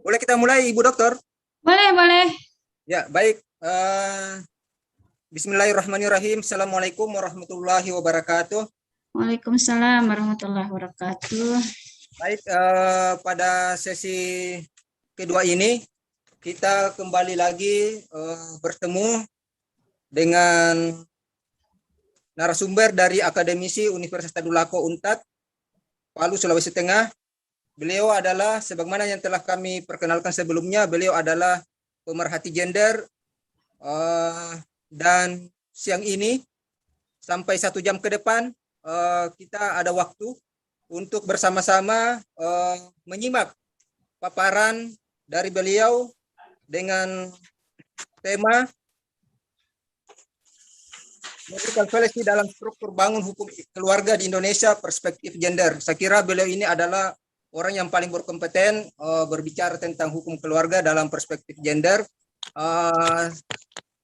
Boleh kita mulai, Ibu Dokter? Boleh, boleh. Ya, baik. Bismillahirrahmanirrahim. Assalamualaikum warahmatullahi wabarakatuh. Waalaikumsalam warahmatullahi wabarakatuh. Baik, pada sesi kedua ini kita kembali lagi bertemu dengan narasumber dari akademisi Universitas Tadulako Untat, Palu, Sulawesi Tengah. Beliau adalah, sebagaimana yang telah kami perkenalkan sebelumnya, beliau adalah pemerhati gender, dan siang ini sampai 1 jam ke depan kita ada waktu untuk bersama-sama menyimak paparan dari beliau dengan tema memberikan solusi dalam struktur bangun hukum keluarga di Indonesia, perspektif gender. Saya kira beliau ini adalah orang yang paling berkompeten berbicara tentang hukum keluarga dalam perspektif gender.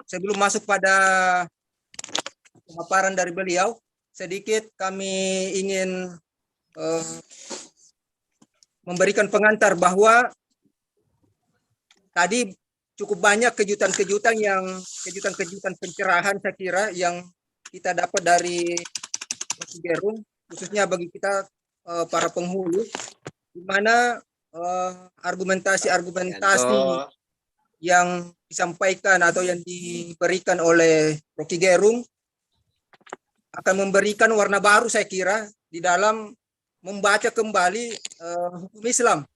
Sebelum masuk pada pemaparan dari beliau, sedikit kami ingin memberikan pengantar bahwa tadi cukup banyak kejutan-kejutan pencerahan saya kira yang kita dapat dari Rocky Gerung, khususnya bagi kita para penghulu, di mana argumentasi-argumentasi yang disampaikan atau yang diberikan oleh Rocky Gerung akan memberikan warna baru saya kira di dalam membaca kembali hukum Islam.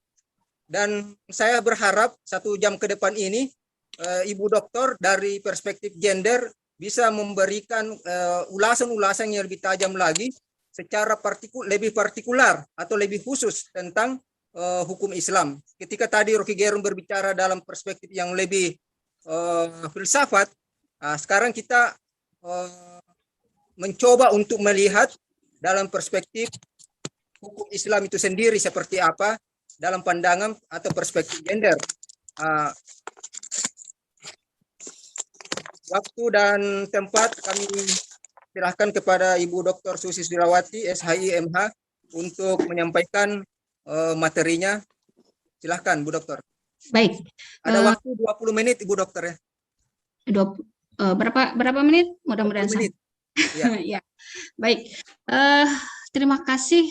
Dan saya berharap 1 jam ke depan ini Ibu Doktor dari perspektif gender bisa memberikan ulasan-ulasan yang lebih tajam lagi secara lebih partikular atau lebih khusus tentang hukum Islam. Ketika tadi Rocky Gerung berbicara dalam perspektif yang lebih filsafat, sekarang kita mencoba untuk melihat dalam perspektif hukum Islam itu sendiri seperti apa dalam pandangan atau perspektif gender. Waktu dan tempat kami serahkan kepada Ibu Dr. Susi Surawati, SHI MH, untuk menyampaikan materinya. Silahkan, Bu Dokter. Baik. Ada waktu 20 menit, Ibu Dokter ya. Berapa menit? Mudah-mudahan 20 menit. Ya. Ya. Baik. Terima kasih.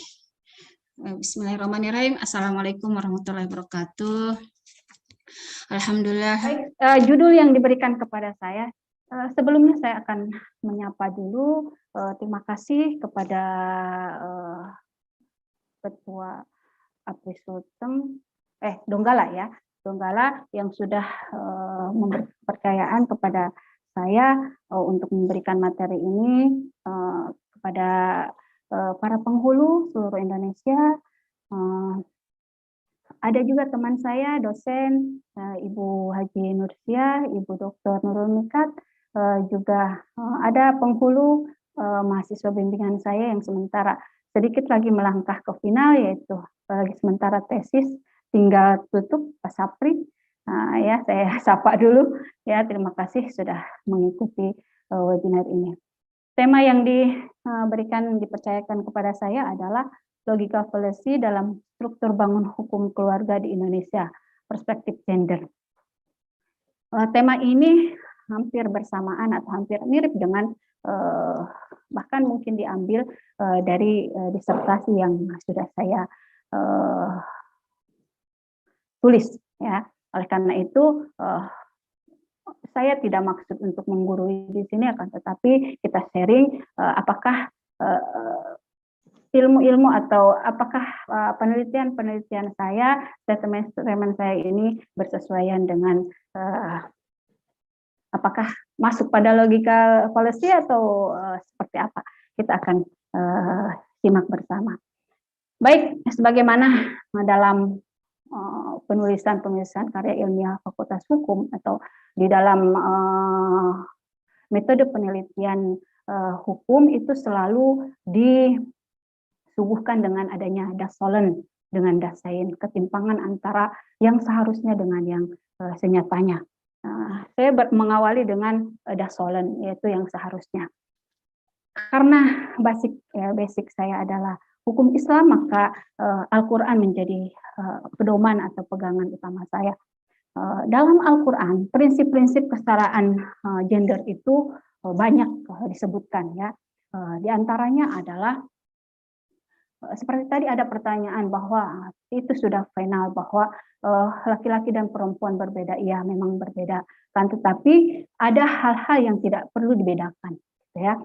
Bismillahirrahmanirrahim. Assalamualaikum warahmatullahi wabarakatuh. Alhamdulillah. Baik, judul yang diberikan kepada saya. Sebelumnya saya akan menyapa dulu. Terima kasih kepada Ketua Aprisuteng, Donggala ya, Donggala yang sudah memberi kepercayaan kepada saya untuk memberikan materi ini kepada para penghulu seluruh Indonesia. Ada juga teman saya, dosen, Ibu Haji Nursia, Ibu Dr. Nurul Mikat, juga ada penghulu mahasiswa bimbingan saya yang sementara sedikit lagi melangkah ke final, yaitu lagi sementara tesis, tinggal tutup, Pak Sapri. Ya, saya sapa dulu. Ya, terima kasih sudah mengikuti webinar ini. Tema yang dipercayakan kepada saya adalah logika fallacy dalam struktur bangun hukum keluarga di Indonesia, perspektif gender. Tema ini hampir bersamaan atau hampir mirip dengan bahkan mungkin diambil dari disertasi yang sudah saya tulis ya. Oleh karena itu saya tidak maksud untuk menggurui di sini, akan tetapi kita sharing apakah ilmu-ilmu atau apakah penelitian-penelitian saya, statement saya ini bersesuaian dengan apakah masuk pada logika fallacy atau seperti apa. Kita akan simak bersama. Baik, sebagaimana dalam penulisan karya ilmiah Fakultas Hukum atau di dalam metode penelitian hukum itu selalu disuguhkan dengan adanya das sollen dengan das sein, ketimpangan antara yang seharusnya dengan yang senyatanya. Saya mengawali dengan das sollen, yaitu yang seharusnya. Karena basic saya adalah hukum Islam, maka Al-Quran menjadi pedoman atau pegangan utama saya. Dalam Al-Quran, prinsip-prinsip kesetaraan gender itu banyak disebutkan ya. Di antaranya adalah seperti tadi ada pertanyaan bahwa itu sudah final bahwa laki-laki dan perempuan berbeda, iya memang berbeda kan, tetapi ada hal-hal yang tidak perlu dibedakan ya.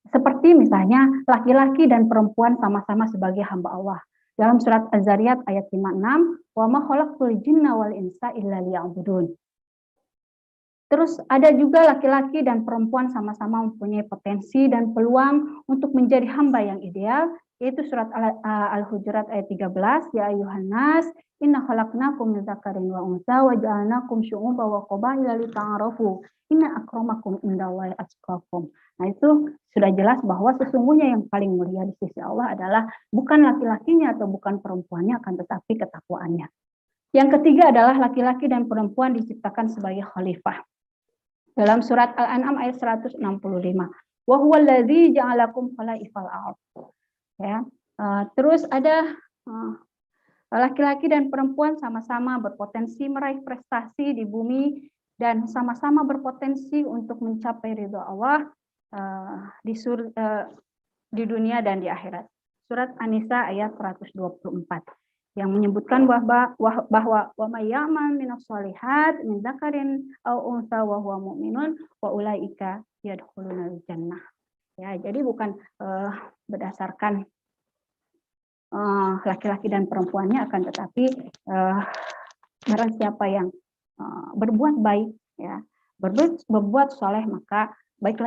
Seperti misalnya laki-laki dan perempuan sama-sama sebagai hamba Allah. Dalam surat Az-Zariyat ayat 56, wa ma khalaqtul jinna wal insa illa liya'budun. Terus ada juga laki-laki dan perempuan sama-sama mempunyai potensi dan peluang untuk menjadi hamba yang ideal, yaitu surat Al-Hujurat ayat 13, ya ayuhan nas inna khalaqnakum min dzakarin wa untha wa ja'alnakum syu'uban wa qabaila lita'arafu inna akramakum indallahi atqakum. Nah, itu sudah jelas bahwa sesungguhnya yang paling mulia di sisi Allah adalah bukan laki-lakinya atau bukan perempuannya, akan tetapi ketakwaannya. Yang ketiga adalah laki-laki dan perempuan diciptakan sebagai khalifah. Dalam surat Al-An'am ayat 165, wa huwal ladzi ja'alakum khalaifal ardh. Ya. Terus ada laki-laki dan perempuan sama-sama berpotensi meraih prestasi di bumi dan sama-sama berpotensi untuk mencapai ridho Allah di dunia dan di akhirat. Surat An-Nisa ayat 124 yang menyebutkan bahwa wa may ya'mal minas shalihat min dzakarin aw untha wa huwa mu'minun wa ulaika yadkhulunal jannah. Ya, jadi bukan berdasarkan laki-laki dan perempuannya, akan tetapi barang siapa yang berbuat baik ya, berbuat soleh, maka baik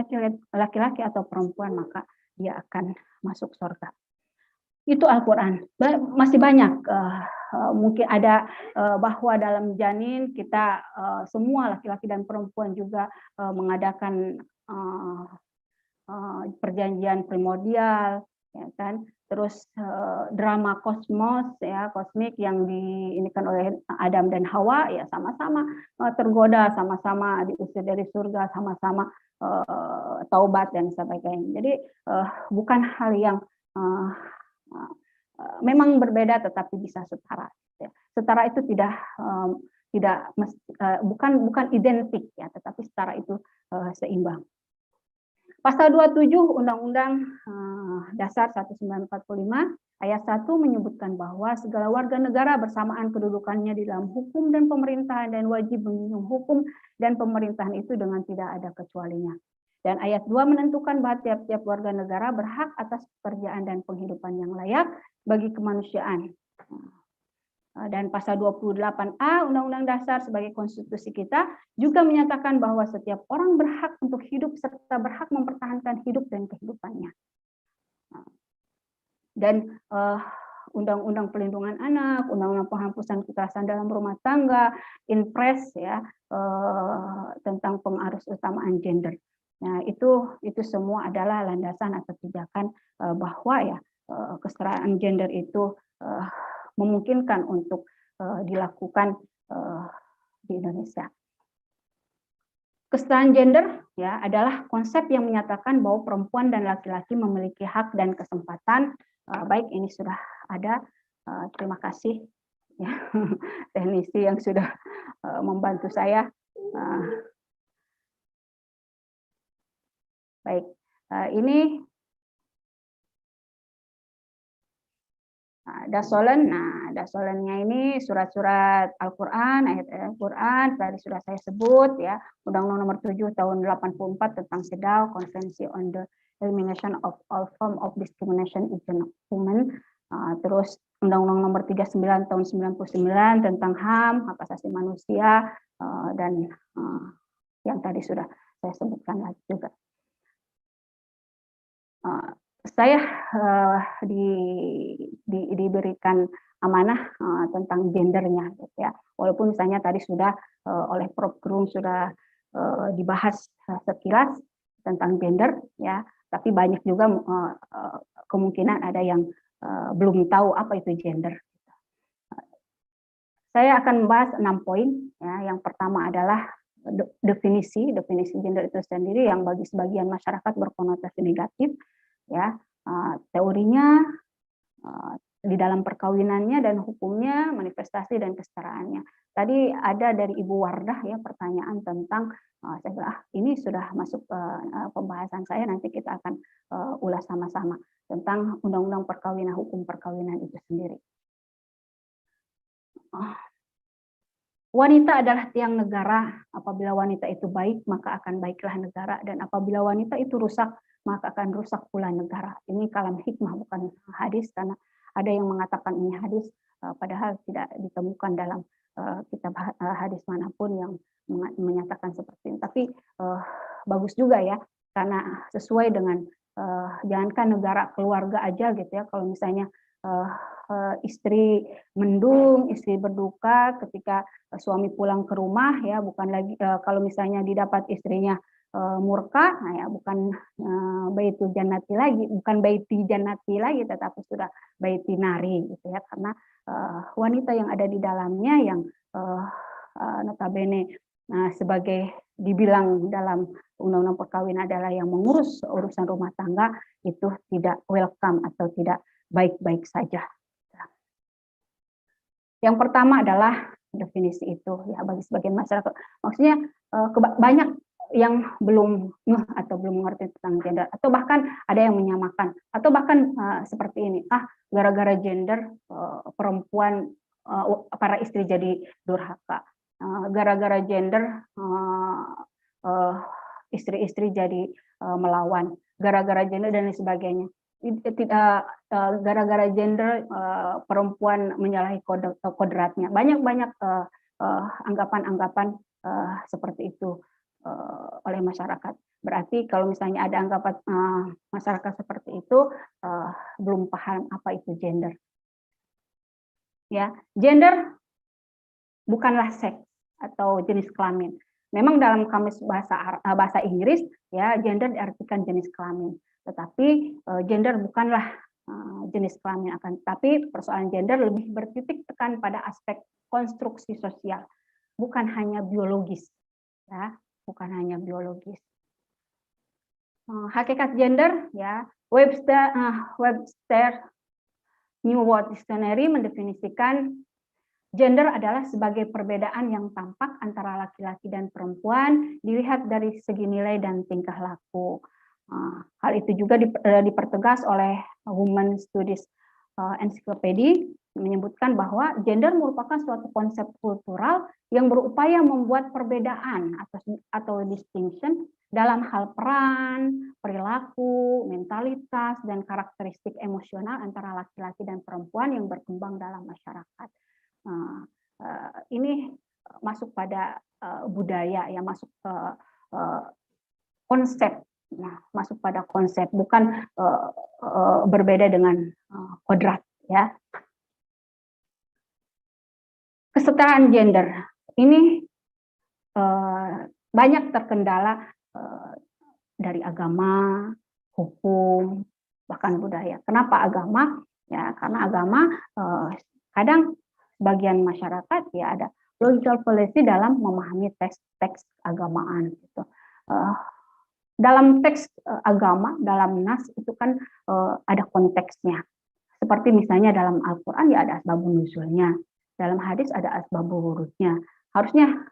laki-laki atau perempuan, maka dia akan masuk surga. Itu Al-Quran. Masih banyak, mungkin ada bahwa dalam janin kita semua laki-laki dan perempuan juga mengadakan perjanjian primordial, ya kan? Terus drama kosmos ya, kosmik yang diinikan oleh Adam dan Hawa, ya sama-sama tergoda, sama-sama diusir dari surga, sama-sama taubat dan sebagainya. Jadi bukan hal yang memang berbeda tetapi bisa setara. Ya. Setara itu bukan identik ya, tetapi setara itu seimbang. Pasal 27 Undang-Undang Dasar 1945 ayat 1 menyebutkan bahwa segala warga negara bersamaan kedudukannya di dalam hukum dan pemerintahan dan wajib menjunjung hukum dan pemerintahan itu dengan tidak ada kecualinya. Dan ayat 2 menentukan bahwa tiap-tiap warga negara berhak atas pekerjaan dan penghidupan yang layak bagi kemanusiaan. Dan pasal 28A Undang-Undang Dasar sebagai konstitusi kita juga menyatakan bahwa setiap orang berhak untuk hidup serta berhak mempertahankan hidup dan kehidupannya. Dan Undang-Undang Perlindungan Anak, Undang-Undang Penghapusan Kekerasan dalam Rumah Tangga, Inpres ya, tentang pengarus utamaan gender. Nah, itu semua adalah landasan atau pijakan bahwa ya kesetaraan gender itu memungkinkan untuk dilakukan di Indonesia. Kesetaraan gender ya adalah konsep yang menyatakan bahwa perempuan dan laki-laki memiliki hak dan kesempatan. Baik, ini sudah ada. Terima kasih ya, teknisi yang sudah membantu saya. Baik, ini dasolen. Nah, dasolennya ini surat-surat Al-Quran, ayat-ayat Al-Quran, tadi sudah saya sebut ya, Undang-Undang Nomor 7 Tahun 84 tentang CEDAW, Convention on the Elimination of All Forms of Discrimination Against Women, terus Undang-Undang Nomor 39 Tahun 99 tentang HAM, hak asasi manusia, dan yang tadi sudah saya sebutkan lagi juga. Saya diberikan amanah tentang gendernya, gitu ya. Walaupun misalnya tadi sudah oleh Prof. Gerung sudah dibahas sekilas tentang gender, ya, tapi banyak juga kemungkinan ada yang belum tahu apa itu gender. Saya akan membahas 6 poin. Ya. Yang pertama adalah definisi gender itu sendiri yang bagi sebagian masyarakat berkonotasi negatif. Ya, teorinya di dalam perkawinannya dan hukumnya, manifestasi dan kesetaraannya. Tadi ada dari Ibu Wardah ya pertanyaan tentang saya bilang ini sudah masuk pembahasan saya, nanti kita akan ulas sama-sama tentang undang-undang perkawinan, hukum perkawinan itu sendiri. Wanita adalah tiang negara. Apabila wanita itu baik, maka akan baiklah negara, dan apabila wanita itu rusak, maka akan rusak pula negara. Ini kalam hikmah, bukan hadis, karena ada yang mengatakan ini hadis, padahal tidak ditemukan dalam kitab hadis manapun yang menyatakan seperti ini. Tapi bagus juga ya, karena sesuai dengan jangankan negara, keluarga aja gitu ya. Kalau misalnya istri mendung, istri berduka ketika suami pulang ke rumah ya, bukan lagi kalau misalnya didapat istrinya murka, nah ya bukan baitul jannati lagi, bukan baiti jannati lagi, tetapi sudah baiti nari gitu ya, karena wanita yang ada di dalamnya yang notabene sebagai dibilang dalam undang-undang perkawinan adalah yang mengurus urusan rumah tangga, itu tidak welcome atau tidak baik-baik saja. Yang pertama adalah definisi itu ya, bagi sebagian masyarakat, maksudnya banyak yang belum atau belum mengerti tentang gender, atau bahkan ada yang menyamakan, atau bahkan seperti ini, gara-gara gender perempuan, para istri jadi durhaka, gara-gara gender istri-istri jadi melawan, gara-gara gender dan lain sebagainya. Tidak gara-gara gender perempuan menyalahi kodratnya. Banyak anggapan-anggapan seperti itu oleh masyarakat. Berarti kalau misalnya ada anggapan masyarakat seperti itu, belum paham apa itu gender. Ya, gender bukanlah seks atau jenis kelamin. Memang dalam kamus bahasa Inggris ya, gender diartikan jenis kelamin. Tetapi gender bukanlah jenis kelamin, tapi persoalan gender lebih bertitik tekan pada aspek konstruksi sosial, bukan hanya biologis, ya, bukan hanya biologis. Hakikat gender, ya, Webster New World Dictionary mendefinisikan gender adalah sebagai perbedaan yang tampak antara laki-laki dan perempuan dilihat dari segi nilai dan tingkah laku. Hal itu juga dipertegas oleh Women Studies Encyclopedia, menyebutkan bahwa gender merupakan suatu konsep kultural yang berupaya membuat perbedaan atau distinction dalam hal peran, perilaku, mentalitas, dan karakteristik emosional antara laki-laki dan perempuan yang berkembang dalam masyarakat. Ini masuk pada budaya, ya, masuk ke konsep. Nah, masuk pada konsep, bukan berbeda dengan kodrat, ya. Kesetaraan gender ini banyak terkendala dari agama, hukum, bahkan budaya. Kenapa agama? Ya, karena agama kadang sebagian masyarakat ya ada logical fallacy dalam memahami teks agamaan gitu. Dalam teks agama, dalam nas itu kan ada konteksnya. Seperti misalnya dalam Al-Quran ya ada asbabun nuzulnya, dalam hadis ada asbabul wurudnya. Harusnya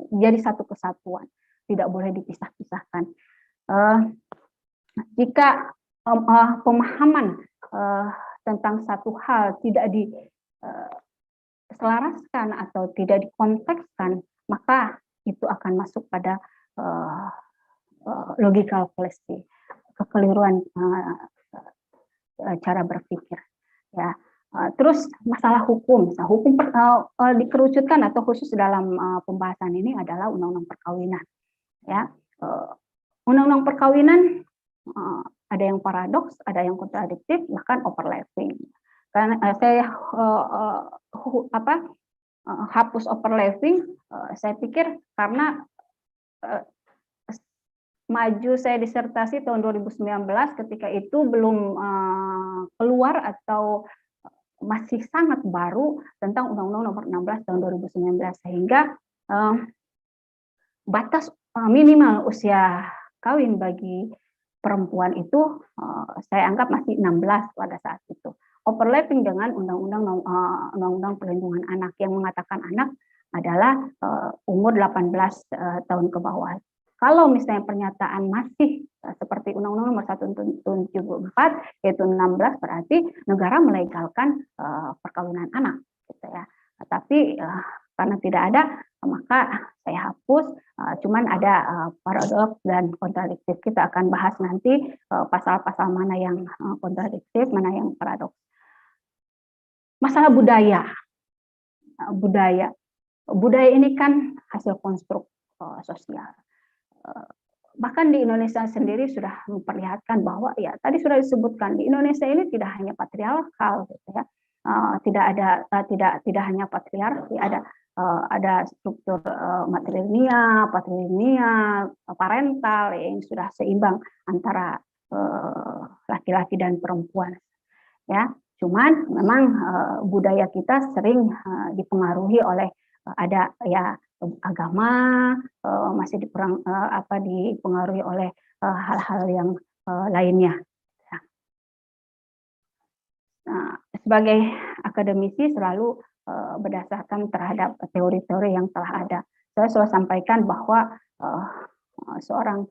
jadi satu kesatuan, tidak boleh dipisah-pisahkan. Jika pemahaman tentang satu hal tidak diselaraskan atau tidak dikontekskan, maka itu akan masuk pada logical fallacy, kekeliruan cara berpikir. Ya, terus masalah hukum, dikerucutkan atau khusus dalam pembahasan ini adalah undang-undang perkawinan. Ya, undang-undang perkawinan ada yang paradoks, ada yang kontradiktif, bahkan overlapping. Karena saya hapus overlapping, saya pikir karena maju saya disertasi tahun 2019, ketika itu belum keluar atau masih sangat baru tentang Undang-Undang Nomor 16 tahun 2019, sehingga batas minimal usia kawin bagi perempuan itu saya anggap masih 16 pada saat itu. overlapping dengan Undang-Undang Perlindungan Anak yang mengatakan anak adalah umur 18 tahun ke bawah. Kalau misalnya pernyataan masih seperti Undang-Undang Nomor 1 Tahun 74 yaitu 16, berarti negara melegalkan perkawinan anak, gitu ya. Tapi karena tidak ada, maka saya hapus. Cuman ada paradoks dan kontradiktif. Kita akan bahas nanti pasal-pasal mana yang kontradiktif, mana yang paradoks. Masalah budaya. Budaya ini kan hasil konstruk sosial. Bahkan di Indonesia sendiri sudah memperlihatkan bahwa ya tadi sudah disebutkan di Indonesia ini tidak hanya patriarkal, gitu ya. Tidak hanya patriarki, ada struktur matrilineal, patrilineal, parental yang sudah seimbang antara laki-laki dan perempuan, ya. Cuman memang budaya kita sering dipengaruhi oleh ada ya agama, masih dipengaruhi oleh hal-hal yang lainnya. Nah, sebagai akademisi selalu berdasarkan terhadap teori-teori yang telah ada. Saya selalu sampaikan bahwa seorang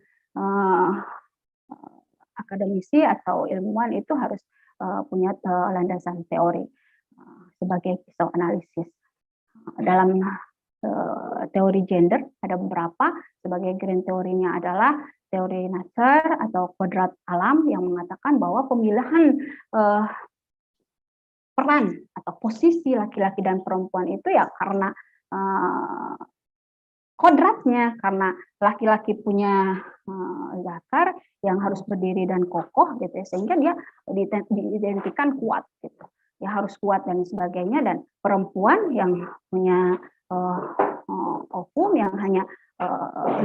akademisi atau ilmuwan itu harus punya landasan teori sebagai pisau analisis. Dalam teori gender ada beberapa, sebagai grand teorinya adalah teori Nasser atau kodrat alam yang mengatakan bahwa pemilihan peran atau posisi laki-laki dan perempuan itu ya karena kodratnya, karena laki-laki punya zakar yang harus berdiri dan kokoh, gitu ya, sehingga dia diidentikan kuat, gitu ya, harus kuat dan sebagainya, dan perempuan yang punya ovum yang hanya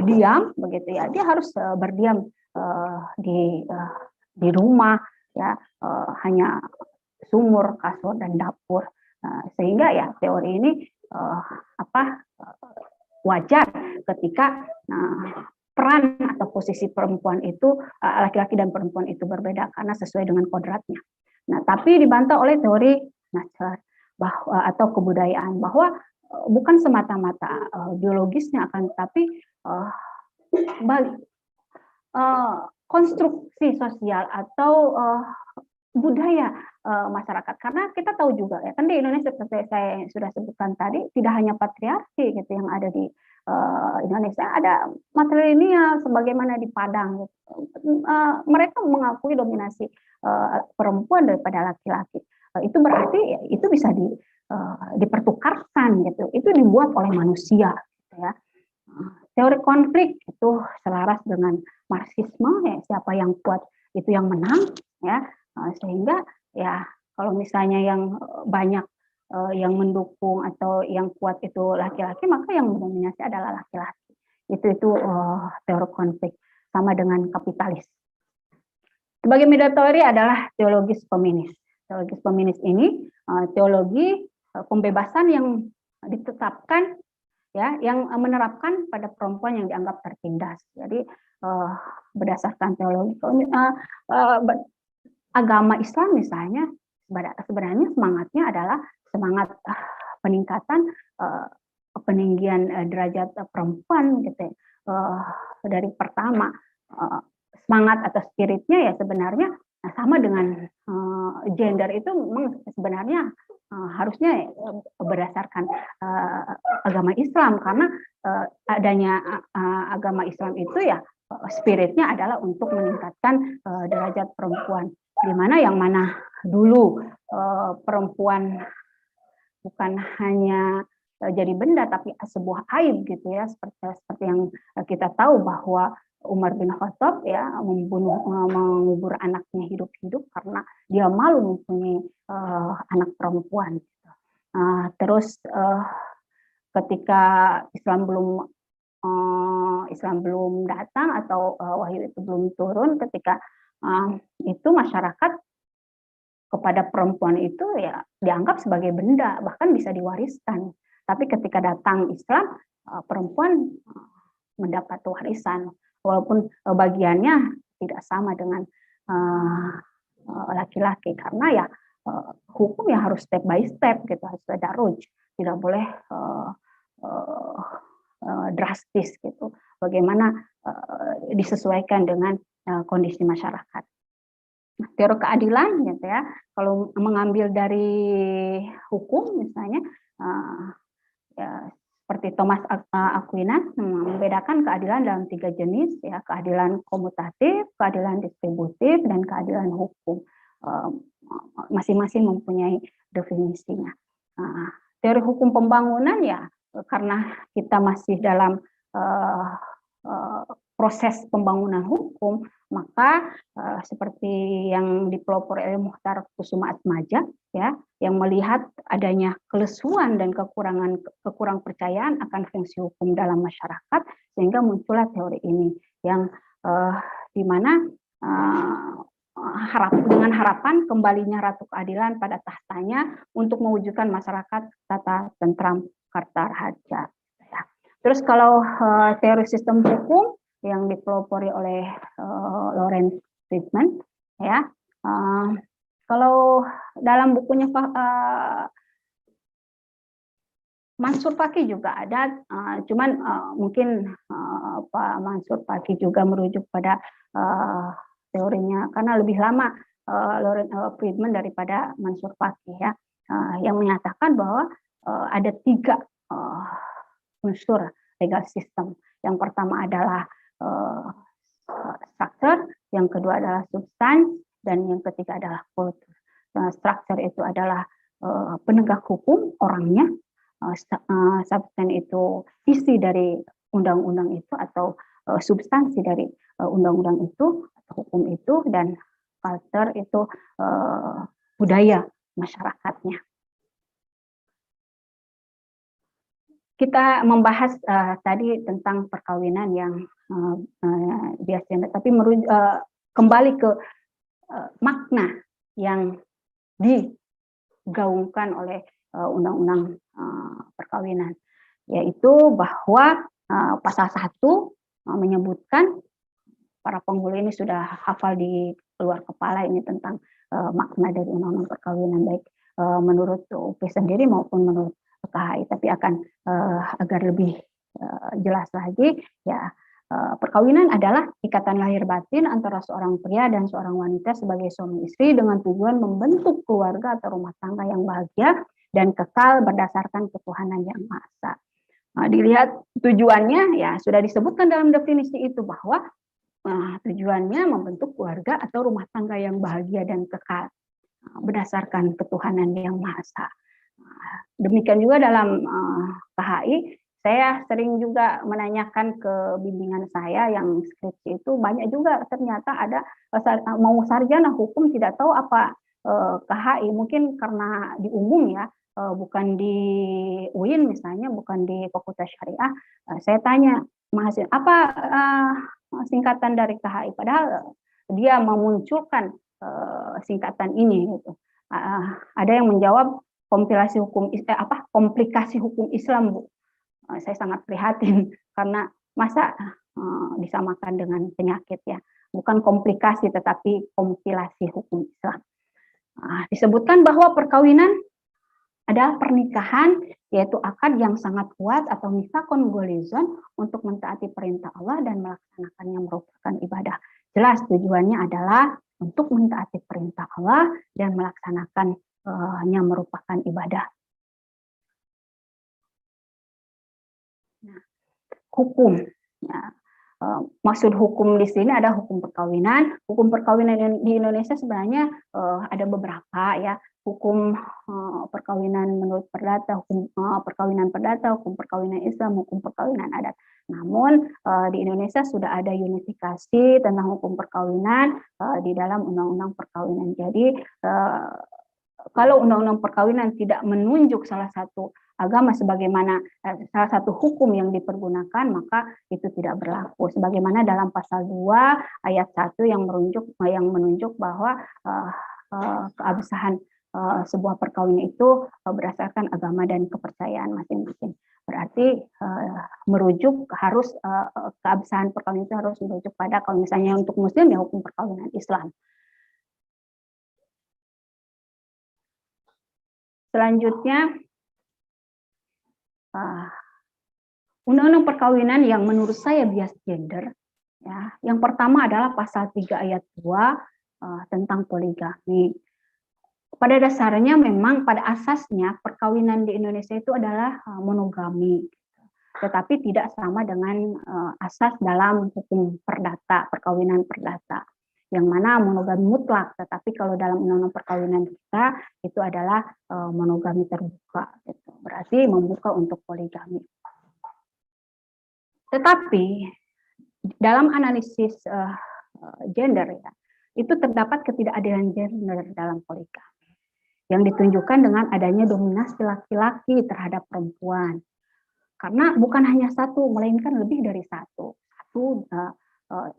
diam, begitu ya, dia harus berdiam di rumah, ya, hanya sumur, kasur, dan dapur. Sehingga ya teori ini wajar ketika peran atau posisi perempuan itu, laki-laki dan perempuan itu berbeda karena sesuai dengan kodratnya. Nah, tapi dibantah oleh teori Nasser atau kebudayaan bahwa bukan semata-mata biologisnya, akan tetapi konstruksi sosial atau budaya masyarakat. Karena kita tahu juga ya kan di Indonesia seperti saya sudah sebutkan tadi, tidak hanya patriarki gitu yang ada di Indonesia, ada matrilineal sebagaimana di Padang. Mereka mengakui dominasi perempuan daripada laki-laki. Itu berarti ya, itu bisa dipertukarkan gitu. Itu dibuat oleh manusia, gitu ya. Teori konflik itu selaras dengan Marxisme, ya, siapa yang kuat itu yang menang, ya. Sehingga ya kalau misalnya yang banyak yang mendukung atau yang kuat itu laki-laki, maka yang mendominasi adalah laki-laki. Itu teori konflik, sama dengan kapitalis. Sebagai media teori adalah teologis feminis. Teologis feminis ini teologi pembebasan yang ditetapkan, ya, yang menerapkan pada perempuan yang dianggap tertindas. Jadi berdasarkan teologi agama Islam misalnya, sebenarnya semangatnya adalah semangat peningkatan peninggian derajat perempuan, gitu. Dari pertama semangat atau spiritnya ya sebenarnya sama dengan gender itu sebenarnya harusnya berdasarkan agama Islam, karena adanya agama Islam itu ya spiritnya adalah untuk meningkatkan derajat perempuan, di mana yang mana dulu perempuan bukan hanya jadi benda tapi sebuah aib, gitu ya, seperti yang kita tahu bahwa Umar bin Khattab ya mengubur anaknya hidup-hidup karena dia malu mempunyai anak perempuan. Terus ketika Islam belum datang atau wahyu itu belum turun, ketika itu masyarakat kepada perempuan itu ya dianggap sebagai benda, bahkan bisa diwariskan. Tapi ketika datang Islam, perempuan mendapat warisan, walaupun bagiannya tidak sama dengan laki-laki, karena ya hukum ya harus step by step gitu, harus ada ruj, tidak boleh drastis gitu. Bagaimana disesuaikan dengan kondisi masyarakat. Teori keadilan gitu ya, kalau mengambil dari hukum misalnya ya, seperti Thomas Aquinas membedakan keadilan dalam 3 jenis ya, keadilan komutatif, keadilan distributif, dan keadilan hukum. Masing-masing mempunyai definisinya. Teori hukum pembangunan ya karena kita masih dalam proses pembangunan hukum, maka seperti yang dipelopori oleh Muhtar Kusumaatmadja ya, yang melihat adanya kelesuan dan kekurang percayaan akan fungsi hukum dalam masyarakat, sehingga muncullah teori ini yang di mana dengan harapan kembalinya Ratu Keadilan pada tahtanya untuk mewujudkan masyarakat tata tentram Kartar Harja. Ya. Terus kalau teori sistem hukum yang dipelopori oleh Lawrence Friedman, ya, kalau dalam bukunya Mansur Faki juga ada, cuman mungkin Pak Mansur Faki juga merujuk pada teorinya karena lebih lama Lawrence Friedman daripada Mansur Faki ya, yang menyatakan bahwa ada 3 unsur legal system. Yang pertama adalah structure, yang kedua adalah substance, dan yang ketiga adalah kultur. Structure itu adalah penegak hukum orangnya, substance itu isi dari undang-undang itu atau substansi dari undang-undang itu atau hukum itu, dan culture itu budaya masyarakatnya. Kita membahas tadi tentang perkawinan yang biasanya, tapi kembali ke makna yang digaungkan oleh undang-undang perkawinan, yaitu bahwa pasal 1 menyebutkan, para penghulu ini sudah hafal di luar kepala ini tentang makna dari undang-undang perkawinan, baik menurut UP sendiri maupun menurut KHI, tapi akan agar lebih jelas lagi ya, perkawinan adalah ikatan lahir batin antara seorang pria dan seorang wanita sebagai suami istri dengan tujuan membentuk keluarga atau rumah tangga yang bahagia dan kekal berdasarkan ketuhanan yang Maha Esa. Dilihat tujuannya ya sudah disebutkan dalam definisi itu bahwa tujuannya membentuk keluarga atau rumah tangga yang bahagia dan kekal berdasarkan ketuhanan yang Maha Esa. Demikian juga dalam KHI, saya sering juga menanyakan ke bimbingan saya yang skripsi itu, banyak juga ternyata ada mau sarjana hukum tidak tahu apa KHI, mungkin karena di umum ya, bukan di UIN misalnya, bukan di Fakultas Syariah. Saya tanya mahasiswa apa singkatan dari KHI, padahal dia memunculkan singkatan ini gitu. Ada yang menjawab komplikasi hukum Islam, Bu. Saya sangat prihatin karena masa disamakan dengan penyakit ya, bukan komplikasi tetapi kompilasi hukum Islam. Disebutkan bahwa perkawinan adalah pernikahan, yaitu akad yang sangat kuat atau mitsaqon gholizon untuk mentaati perintah Allah dan melaksanakannya merupakan ibadah. Jelas tujuannya adalah untuk mentaati perintah Allah dan melaksanakan merupakan ibadah. Nah, hukum. Ya, maksud hukum di sini ada hukum perkawinan. Hukum perkawinan di Indonesia sebenarnya ada beberapa ya. Hukum perkawinan menurut perdata, hukum perkawinan perdata, hukum perkawinan Islam, hukum perkawinan adat. Namun di Indonesia sudah ada unifikasi tentang hukum perkawinan di dalam undang-undang perkawinan. Jadi kalau undang-undang perkawinan tidak menunjuk salah satu agama sebagaimana salah satu hukum yang dipergunakan, maka itu tidak berlaku. Sebagaimana dalam pasal 2 ayat 1 yang menunjuk bahwa keabsahan sebuah perkawinan itu berdasarkan agama dan kepercayaan masing-masing. Berarti merujuk harus keabsahan perkawinan itu harus merujuk pada, kalau misalnya untuk Muslim ya hukum perkawinan Islam. Selanjutnya, undang-undang perkawinan yang menurut saya bias gender, ya. Yang pertama adalah pasal 3 ayat 2 tentang poligami. Pada dasarnya memang pada asasnya perkawinan di Indonesia itu adalah monogami, tetapi tidak sama dengan asas dalam hukum perdata, perkawinan perdata, yang mana monogami mutlak, tetapi kalau dalam undang-undang perkawinan kita itu adalah monogami terbuka, gitu. Berarti membuka untuk poligami. Tetapi dalam analisis gender, ya, itu terdapat ketidakadilan gender dalam poligami yang ditunjukkan dengan adanya dominasi laki-laki terhadap perempuan. Karena bukan hanya satu, melainkan lebih dari satu. 1,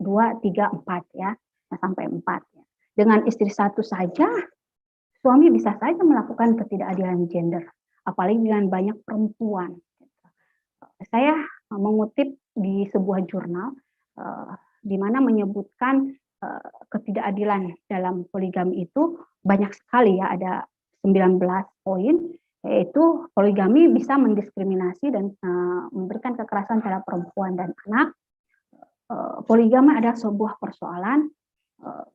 2, 3, 4 ya, sampai 4 ya. Dengan istri satu saja, suami bisa saja melakukan ketidakadilan gender, apalagi dengan banyak perempuan. Saya mengutip di sebuah jurnal di mana menyebutkan ketidakadilan dalam poligami itu banyak sekali ya, ada 19 poin, yaitu poligami bisa mendiskriminasi dan memberikan kekerasan terhadap perempuan dan anak. Poligami adalah sebuah persoalan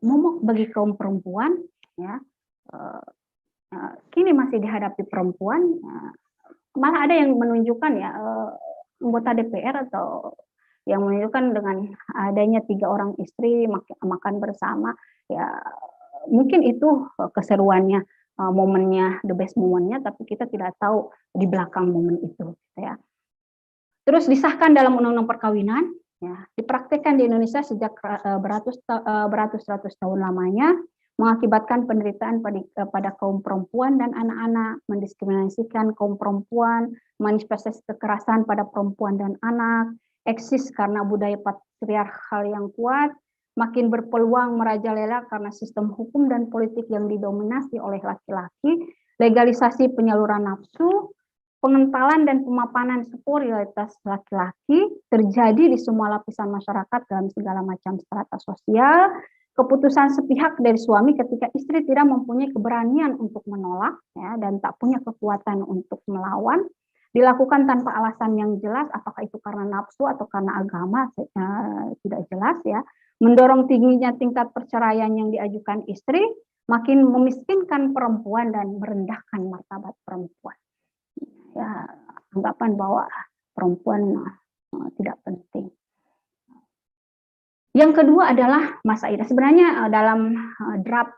momok bagi kaum perempuan, ya. Kini masih dihadapi perempuan, malah ada yang menunjukkan ya anggota DPR atau yang menunjukkan dengan adanya 3 orang istri makan bersama, ya mungkin itu keseruannya, momennya, the best momennya, tapi kita tidak tahu di belakang momen itu, ya. Terus disahkan dalam undang-undang perkawinan, ya, dipraktikkan di Indonesia sejak beratus-ratus tahun lamanya, mengakibatkan penderitaan pada kaum perempuan dan anak-anak, mendiskriminasikan kaum perempuan, manifestasi kekerasan pada perempuan dan anak, eksis karena budaya patriarkal yang kuat, makin berpeluang merajalela karena sistem hukum dan politik yang didominasi oleh laki-laki, legalisasi penyaluran nafsu, pengentalan dan pemapanan superioritas laki-laki terjadi di semua lapisan masyarakat dalam segala macam strata sosial, keputusan sepihak dari suami ketika istri tidak mempunyai keberanian untuk menolak, ya, dan tak punya kekuatan untuk melawan, dilakukan tanpa alasan yang jelas, apakah itu karena nafsu atau karena agama, tidak jelas, ya. Mendorong tingginya tingkat perceraian yang diajukan istri, makin memiskinkan perempuan dan merendahkan martabat perempuan. Ya, anggapan bahwa perempuan tidak penting. Yang kedua adalah masa idah. Sebenarnya dalam draft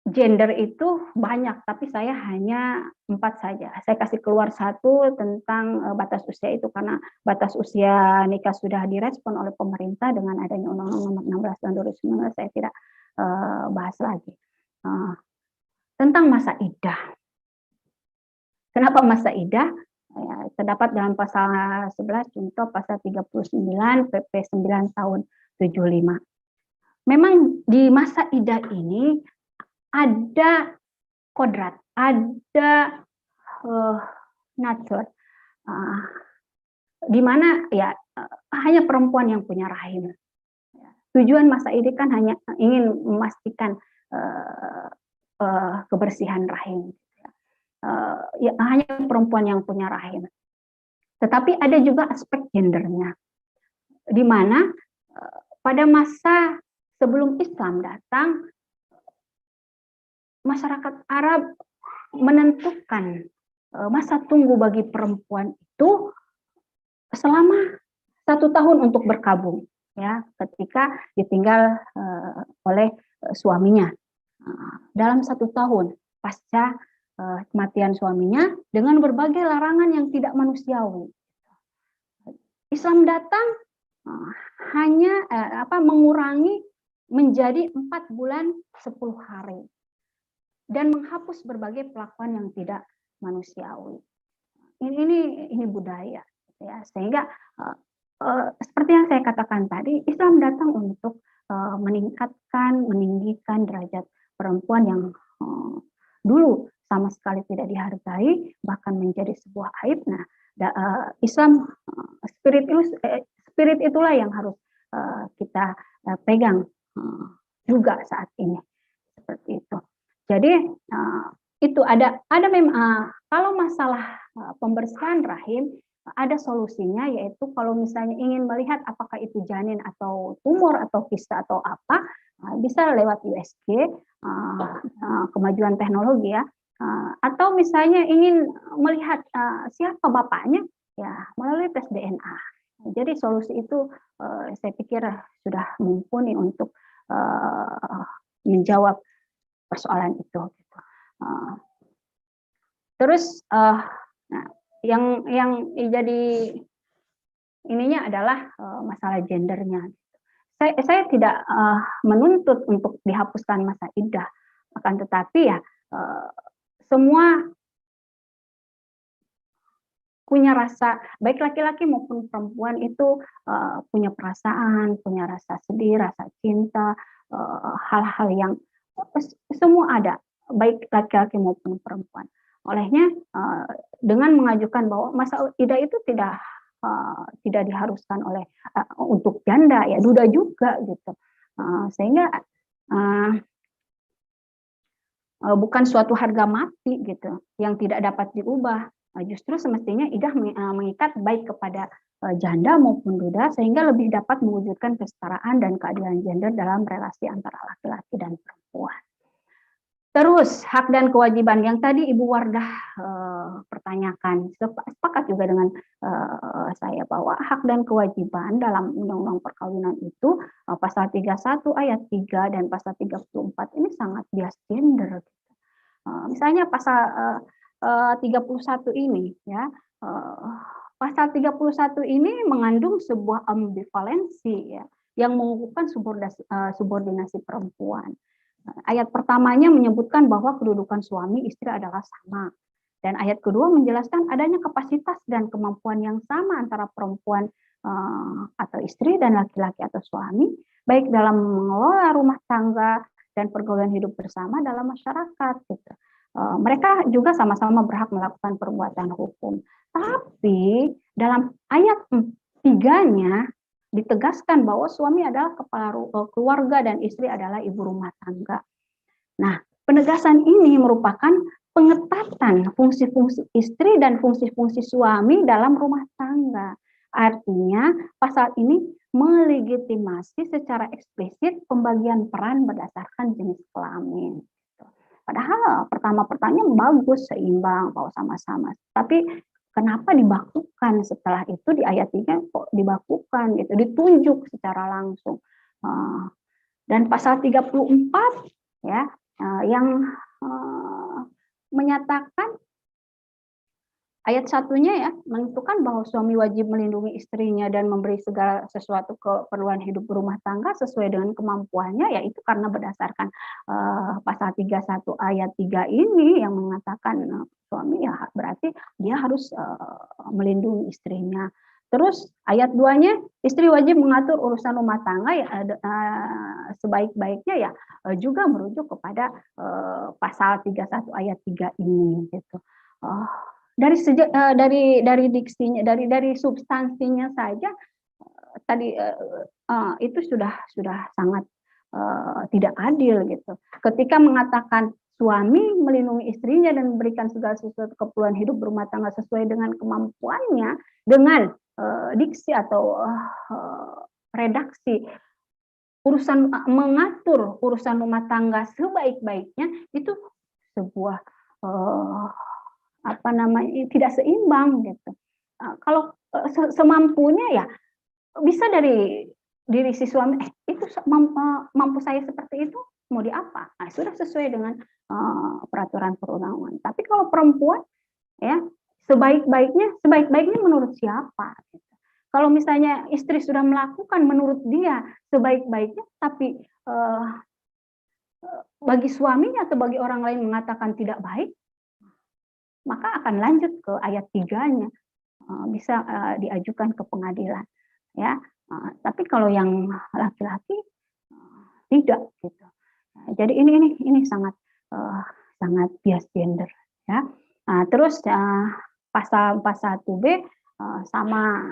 gender itu banyak, tapi saya hanya 4 saja. Saya kasih keluar 1 tentang batas usia itu, karena batas usia nikah sudah direspon oleh pemerintah dengan adanya Undang-Undang Nomor 16 Tahun 2019, saya tidak bahas lagi. Tentang masa idah. Kenapa masa idah? Ya, terdapat dalam pasal 11 contoh pasal 39 PP 9 tahun 75. Memang di masa idah ini ada kodrat, ada nature, di mana ya hanya perempuan yang punya rahim. Tujuan masa idah kan hanya ingin memastikan kebersihan rahim. Ya, hanya perempuan yang punya rahim. Tetapi ada juga aspek gendernya, di mana pada masa sebelum Islam datang, masyarakat Arab menentukan masa tunggu bagi perempuan itu selama 1 tahun untuk berkabung, ya, ketika ditinggal oleh suaminya. Dalam 1 tahun pasca kematian suaminya, dengan berbagai larangan yang tidak manusiawi. Islam datang hanya mengurangi menjadi 4 bulan 10 hari. Dan menghapus berbagai perlakuan yang tidak manusiawi. Ini budaya, ya. Sehingga seperti yang saya katakan tadi, Islam datang untuk meninggikan derajat perempuan yang dulu sama sekali tidak dihargai, bahkan menjadi sebuah aib. Nah, Islam spirit itulah yang harus kita pegang juga saat ini. seperti itu. Jadi itu ada memang kalau masalah pembersihan rahim ada solusinya, yaitu kalau misalnya ingin melihat apakah itu janin atau tumor atau kista atau apa, bisa lewat USG, kemajuan teknologi ya, atau misalnya ingin melihat siapa bapaknya, ya melalui tes DNA. Jadi solusi itu saya pikir sudah mumpuni untuk menjawab persoalan itu. Terus nah, yang jadi ininya adalah masalah gendernya. Saya tidak menuntut untuk dihapuskan masa iddah, akan tetapi ya semua punya rasa, baik laki-laki maupun perempuan itu punya perasaan, punya rasa sedih, rasa cinta, hal-hal yang semua ada, baik laki-laki maupun perempuan. Olehnya dengan mengajukan bahwa masa iddah itu tidak diharuskan oleh untuk janda, ya duda juga gitu, sehingga bukan suatu harga mati gitu yang tidak dapat diubah. Justru semestinya iddah mengikat baik kepada janda maupun duda, sehingga lebih dapat mewujudkan kesetaraan dan keadilan gender dalam relasi antara laki-laki dan perempuan. Terus hak dan kewajiban yang tadi Ibu Wardah pertanyakan, sepakat juga dengan saya bahwa hak dan kewajiban dalam Undang-Undang Perkawinan itu pasal 31 ayat 3 dan pasal 34 ini sangat bias gender. Misalnya pasal 31 ini ya, pasal 31 ini mengandung sebuah ambivalensi ya, yang mengukuhkan subordinasi perempuan. Ayat pertamanya menyebutkan bahwa kedudukan suami istri adalah sama. Dan ayat kedua menjelaskan adanya kapasitas dan kemampuan yang sama antara perempuan atau istri dan laki-laki atau suami, baik dalam mengelola rumah tangga dan pergaulan hidup bersama dalam masyarakat. Gitu. Mereka juga sama-sama berhak melakukan perbuatan hukum. Tapi dalam ayat 3-nya ditegaskan bahwa suami adalah kepala keluarga dan istri adalah ibu rumah tangga. Nah, penegasan ini merupakan pengetatan fungsi-fungsi istri dan fungsi-fungsi suami dalam rumah tangga. Artinya, pasal ini melegitimasi secara eksplisit pembagian peran berdasarkan jenis kelamin. Padahal pertama-pertanyaan bagus, seimbang, bahwa sama-sama. Tapi kenapa dibakukan setelah itu di ayat 3 kok dibakukan gitu, ditunjuk secara langsung. Dan pasal 34 ya yang menyatakan ayat 1-nya ya menentukan bahwa suami wajib melindungi istrinya dan memberi segala sesuatu keperluan hidup rumah tangga sesuai dengan kemampuannya, yaitu karena berdasarkan pasal 31 ayat 3 ini yang mengatakan suami ya berarti dia harus melindungi istrinya. Terus ayat 2-nya istri wajib mengatur urusan rumah tangga ya sebaik-baiknya ya juga merujuk kepada pasal 31 ayat 3 ini gitu. Dari diksinya, dari substansinya saja tadi itu sudah sangat tidak adil gitu. Ketika mengatakan suami melindungi istrinya dan memberikan segala sesuatu keperluan hidup berumah tangga sesuai dengan kemampuannya, dengan diksi atau redaksi urusan mengatur urusan rumah tangga sebaik-baiknya, itu sebuah tidak seimbang gitu. Kalau semampunya ya bisa dari diri si suami, itu mampu saya seperti itu, mau di apa? Nah, sudah sesuai dengan peraturan perundangan. Tapi kalau perempuan ya sebaik-baiknya menurut siapa? Gitu. Kalau misalnya istri sudah melakukan menurut dia sebaik-baiknya, tapi bagi suaminya atau bagi orang lain mengatakan tidak baik, maka akan lanjut ke ayat 3-nya, bisa diajukan ke pengadilan, ya. Tapi kalau yang laki-laki tidak, gitu. Jadi ini sangat bias gender, ya. Terus pasal 1B sama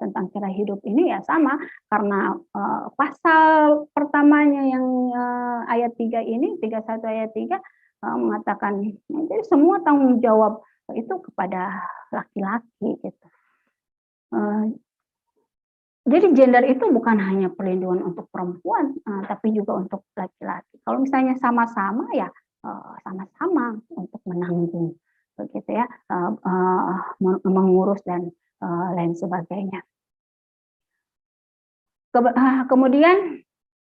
tentang cerai hidup ini ya sama karena pasal pertamanya yang ayat 3 ini 31 ayat 3 mengatakan jadi semua tanggung jawab itu kepada laki-laki gitu. Jadi gender itu bukan hanya perlindungan untuk perempuan tapi juga untuk laki-laki. Kalau misalnya sama-sama ya sama-sama untuk menanggung begitu ya, mengurus dan lain sebagainya. Kemudian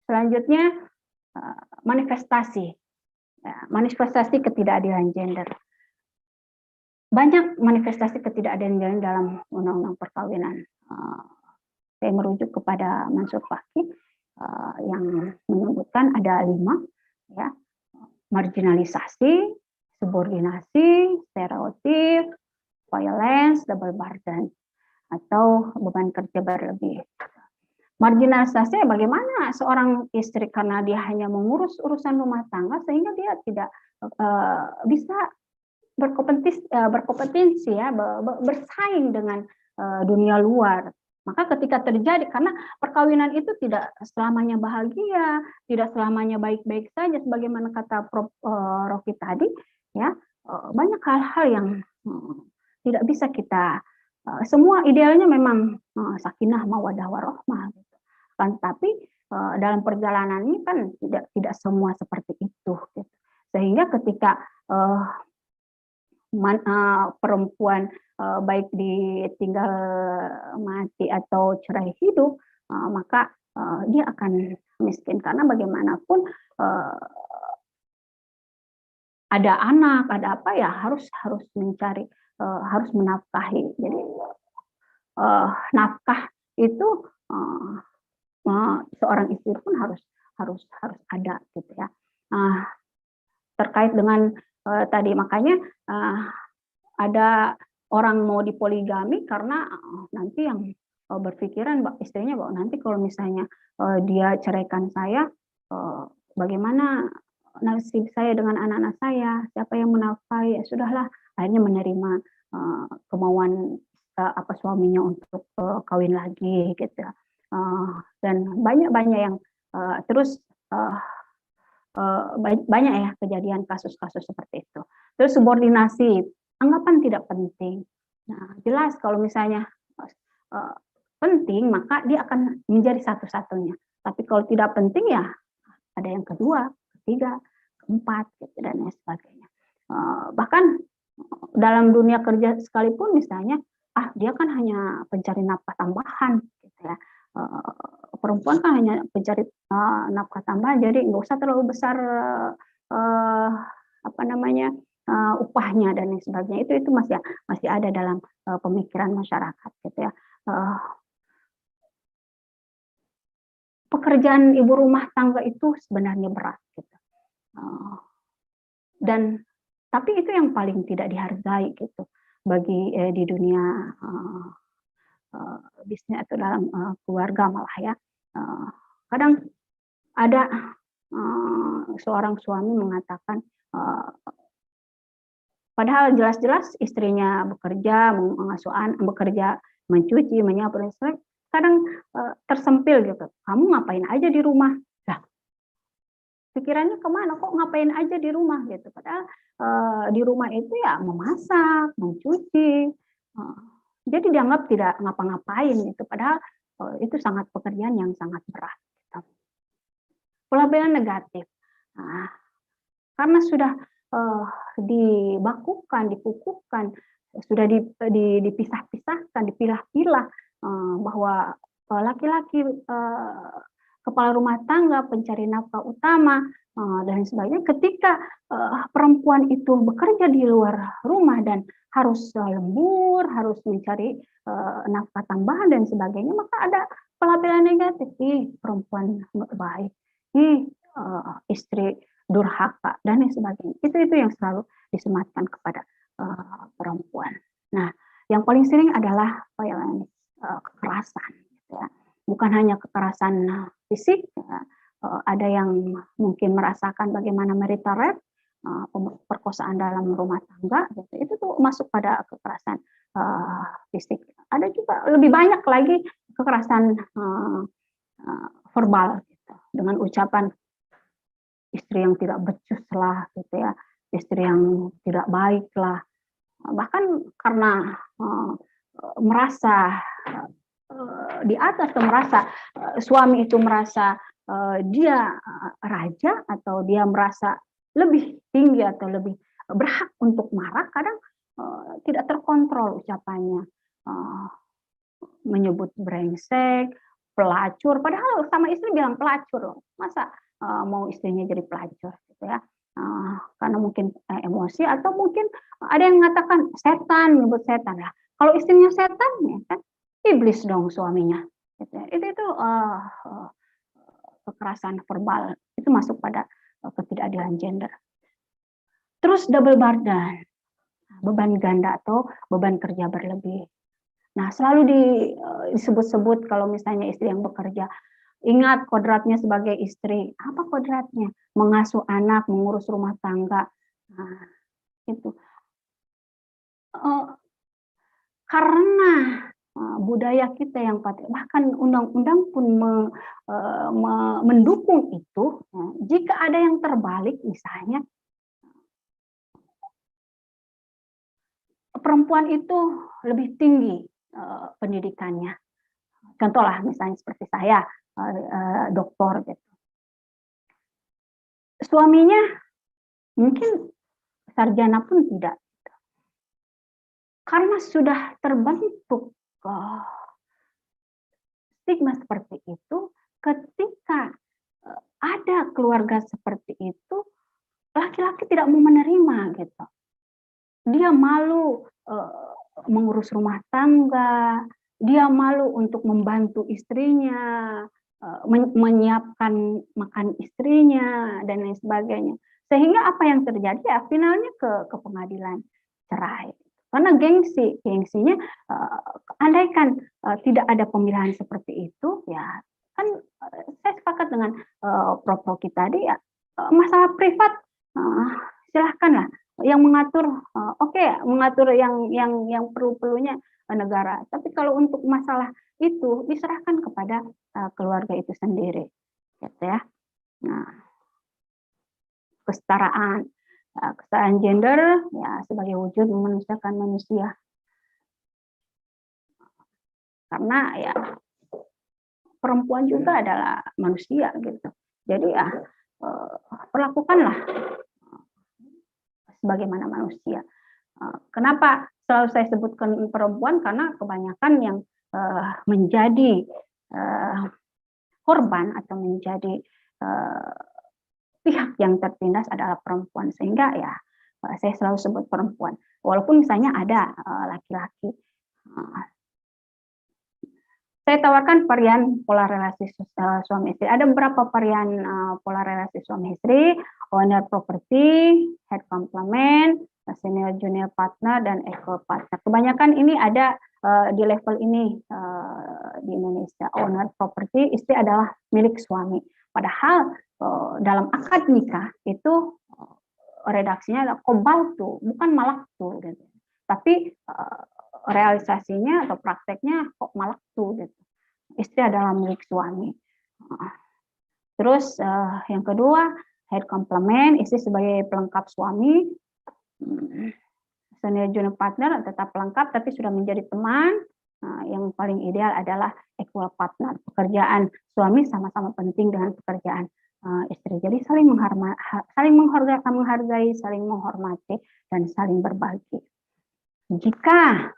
selanjutnya manifestasi, manifestasi ketidakadilan gender. Banyak manifestasi ketidakadilan gender dalam undang-undang perkawinan. Saya merujuk kepada Mansur Faki yang menyebutkan ada 5, ya, marginalisasi, subordinasi, stereotip, violence, double burden, atau beban kerja berlebih. Marginalisasi bagaimana seorang istri karena dia hanya mengurus urusan rumah tangga sehingga dia tidak bisa berkompetensi ya, bersaing dengan dunia luar. Maka ketika terjadi, karena perkawinan itu tidak selamanya bahagia, tidak selamanya baik-baik saja, sebagaimana kata Prof. Rocky tadi, ya banyak hal-hal yang tidak bisa kita, semua idealnya memang sakinah mawaddah warohmah, gitu. Kan, tapi dalam perjalanan ini kan tidak semua seperti itu, gitu. Sehingga ketika perempuan baik ditinggal mati atau cerai hidup, maka dia akan miskin karena bagaimanapun ada anak, ada apa ya harus mencari, harus menafkahi. Jadi nafkah itu seorang istri pun harus ada gitu ya. Terkait dengan tadi makanya ada orang mau dipoligami karena nanti yang berpikiran istrinya bahwa nanti kalau misalnya dia ceraikan saya, bagaimana nasib saya dengan anak-anak saya, siapa yang menafkahi, ya sudahlah akhirnya menerima kemauan suaminya untuk kawin lagi gitu. Dan banyak yang terus banyak ya kejadian kasus-kasus seperti itu. Terus subordinasi, anggapan tidak penting. Nah, jelas kalau misalnya penting, maka dia akan menjadi satu-satunya. Tapi kalau tidak penting ya ada yang kedua, ketiga, keempat, gitu, dan lain sebagainya. Bahkan dalam dunia kerja sekalipun misalnya, dia kan hanya pencari nafkah tambahan, gitu ya. Perempuan kan hanya pencari nafkah tambahan, jadi nggak usah terlalu besar upahnya dan lain sebagainya. Itu masih ada dalam pemikiran masyarakat, gitu ya. Pekerjaan ibu rumah tangga itu sebenarnya berat, gitu. Tapi itu yang paling tidak dihargai, gitu, bagi di dunia bisnis atau dalam keluarga malah ya. Kadang ada seorang suami mengatakan padahal jelas-jelas istrinya bekerja, mengasuh anak, bekerja, mencuci, menyapu, dan sebagainya. Kadang tersempil gitu. Kamu ngapain aja di rumah? Nah, pikirannya kemana? Kok ngapain aja di rumah gitu? Padahal di rumah itu ya memasak, mencuci. Jadi dianggap tidak ngapa-ngapain gitu. Padahal itu sangat pekerjaan yang sangat berat. Gitu. Pelabelan negatif. Nah, karena sudah dikukuhkan, sudah dipisah-pisahkan, dipilah-pilah bahwa laki-laki kepala rumah tangga, pencari nafkah utama, dan sebagainya. Ketika perempuan itu bekerja di luar rumah dan harus lembur, harus mencari nafkah tambahan dan sebagainya, maka ada pelabelan negatif. Perempuan baik, istri durhaka dan lain sebagainya. Itu yang selalu disematkan kepada perempuan. Nah, yang paling sering adalah violence, kekerasan, gitu ya. Bukan hanya kekerasan fisik, ya. Ada yang mungkin merasakan bagaimana marital rape, perkosaan dalam rumah tangga, gitu. Itu tuh masuk pada kekerasan fisik. Ada lebih banyak lagi kekerasan verbal gitu, dengan ucapan istri yang tidak becus lah gitu ya, istri yang tidak baik lah, bahkan karena merasa di atas atau merasa suami itu merasa dia raja atau dia merasa lebih tinggi atau lebih berhak untuk marah, kadang tidak terkontrol ucapannya, menyebut brengsek, pelacur, padahal sama istri bilang pelacur, masa mau istrinya jadi pelacur gitu ya, karena mungkin emosi atau mungkin ada yang mengatakan setan, menyebut setan ya. Kalau istrinya setan ya kan iblis dong suaminya. Gitu ya. Itu kekerasan verbal itu masuk pada ketidakadilan gender. Terus double burden, beban ganda atau beban kerja berlebih. Nah, selalu disebut-sebut kalau misalnya istri yang bekerja, ingat kodratnya sebagai istri. Apa kodratnya? Mengasuh anak, mengurus rumah tangga. Nah, itu. Karena budaya kita yang bahkan undang-undang pun mendukung itu, jika ada yang terbalik misalnya, perempuan itu lebih tinggi pendidikannya. Contohlah misalnya seperti saya, doktor gitu. Suaminya mungkin sarjana pun tidak. Karena sudah terbentuk stigma seperti itu, ketika ada keluarga seperti itu, laki-laki tidak mau menerima gitu. Dia malu mengurus rumah tangga, dia malu untuk membantu istrinya, menyiapkan makan istrinya dan lain sebagainya. Sehingga apa yang terjadi ya finalnya ke pengadilan cerai. Karena gengsinya, andaikan tidak ada pemilihan seperti itu, ya kan saya sepakat dengan Prof Rocky tadi ya, masalah privat silahkanlah yang mengatur, mengatur yang perlu-perlunya negara. Tapi kalau untuk masalah itu diserahkan kepada keluarga itu sendiri, gitu ya. Nah, kesetaraan gender ya sebagai wujud memanusiakan manusia, karena ya perempuan juga adalah manusia gitu, jadi ya perlakukanlah sebagaimana manusia. Kenapa selalu saya sebutkan perempuan? Karena kebanyakan yang menjadi korban atau menjadi pihak yang tertindas adalah perempuan, sehingga ya saya selalu sebut perempuan walaupun misalnya ada laki-laki. Saya tawarkan varian pola relasi suami istri. Ada beberapa varian pola relasi suami istri: owner property, head complement, senior junior partner, dan equal partner. Kebanyakan ini ada di level ini di Indonesia. Owner property, istri adalah milik suami. Padahal dalam akad nikah itu redaksinya adalah kobaltu, bukan malaktu gitu. Tapi realisasinya atau prakteknya kok malaktu gitu. Istri adalah milik suami. Terus yang kedua, head complement, istri sebagai pelengkap suami. Senior junior partner tetap pelengkap tapi sudah menjadi teman. Yang paling ideal adalah equal partner. Pekerjaan suami sama-sama penting dengan pekerjaan istri. Jadi saling menghargai, saling menghormati, dan saling berbagi. Jika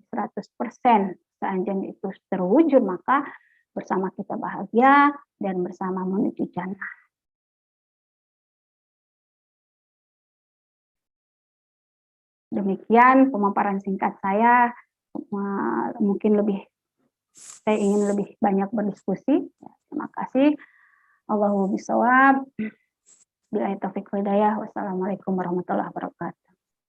100% keadilan itu terwujud, maka bersama kita bahagia dan bersama menuju jannah. Demikian pemaparan singkat saya. Mungkin saya ingin lebih banyak berdiskusi. Terima kasih. Allahu bishawab. Billahi taufiq wal hidayah. Wassalamualaikum warahmatullahi wabarakatuh.